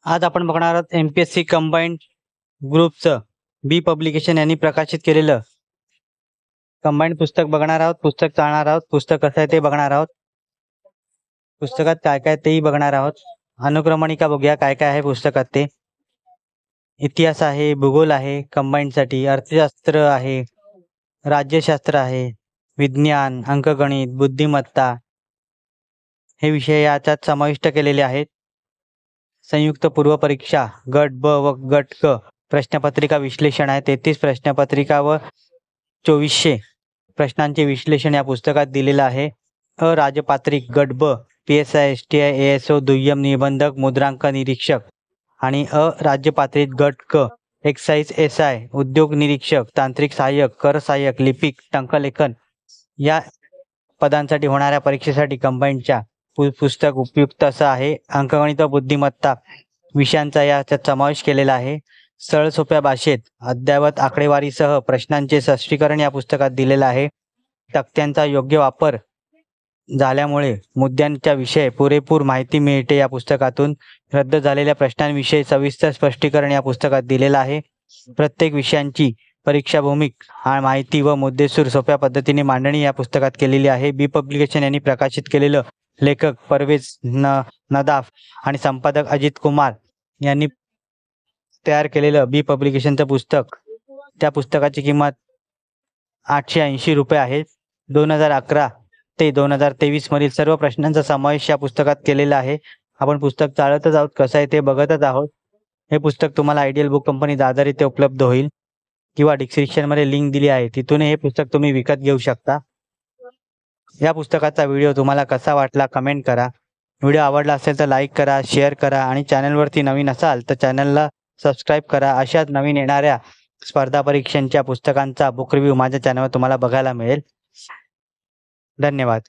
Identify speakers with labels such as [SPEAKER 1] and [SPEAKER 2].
[SPEAKER 1] आज आपण बघणार आहोत MPSC कंबाईंड ग्रुपचं बी पब्लिकेशन यांनी प्रकाशित केलेलं कंबाईंड पुस्तक बघणार आहोत. पुस्तक चालणार आहोत. पुस्तक कसं आहे ते बघणार आहोत. पुस्तकात काय काय तेही बघणार आहोत. अनुक्रमणिका बघूया काय काय आहे पुस्तकात ते. इतिहास आहे, भूगोल आहे, कंबाईंडसाठी अर्थशास्त्र आहे, राज्यशास्त्र आहे, विज्ञान, अंकगणित, बुद्धिमत्ता हे विषय याच्यात समाविष्ट केलेले आहेत. संयुक्त पूर्व परीक्षा गट ब व गट क प्रश्नपत्रिका विश्लेषण आहे. 33 प्रश्नपत्रिका व 2400 प्रश्नांचे विश्लेषण या पुस्तकात दिलेलं आहे. अराजपात्रिक गट ब PSI STI ASO दुय्यम निबंधक मुद्रांक निरीक्षक आणि अराज्यपात्रित गट क एक्साइज SI उद्योग निरीक्षक, तांत्रिक सहाय्यक, कर सहाय्यक, लिपिक, टंकलेखन या पदांसाठी होणाऱ्या परीक्षेसाठी कंबाईंडच्या पुस्तक उपयुक्त असं आहे. अंकगणित व बुद्धिमत्ता विषयांचा याच्यात समावेश केलेला आहे. सरळ सोप्या भाषेत अद्ययावत आकडेवारीसह प्रश्नांचे स्पष्टीकरण या पुस्तकात दिलेलं आहे. तक्त्यांचा योग्य वापर झाल्यामुळे मुद्द्यांच्या विषय पुरेपूर माहिती मिळते. या पुस्तकातून रद्द झालेल्या प्रश्नांविषयी सविस्तर स्पष्टीकरण या पुस्तकात दिलेलं आहे. प्रत्येक विषयांची परीक्षा भूमिक माहिती व मुद्देसूद सोप्या पद्धतीने मांडणी या पुस्तकात केलेली आहे. बी पब्लिकेशन यांनी प्रकाशित केलेलं लेखक परवेज नदाफ आणि संपादक अजित कुमार यांनी तयार केलेलं बी पब्लिकेशनचं पुस्तक, त्या पुस्तकाची किंमत 880 रुपये आहे. 2011 ते 2023 मधील सर्व प्रश्नांचा समावेश या पुस्तकात केलेला आहे. आपण पुस्तक चाळतच आहोत, कसं आहे ते बघतच आहोत. हे पुस्तक तुम्हाला आयडियल बुक कंपनी दादर येथे उपलब्ध होईल किंवा डिस्क्रिप्शनमध्ये लिंक दिली आहे, तिथून हे पुस्तक तुम्ही विकत घेऊ शकता. या पुस्तकाचा व्हिडिओ तुम्हाला कसा वाटला कमेंट करा. व्हिडिओ आवडला असेल तर लाईक करा, शेअर करा आणि चॅनलवरती नवीन असाल तर चॅनलला सबस्क्राईब करा. अशाच नवीन येणाऱ्या स्पर्धा परीक्षांच्या पुस्तकांचा बुक रिव्ह्यू माझ्या चॅनलवर तुम्हाला बघायला मिळेल. धन्यवाद.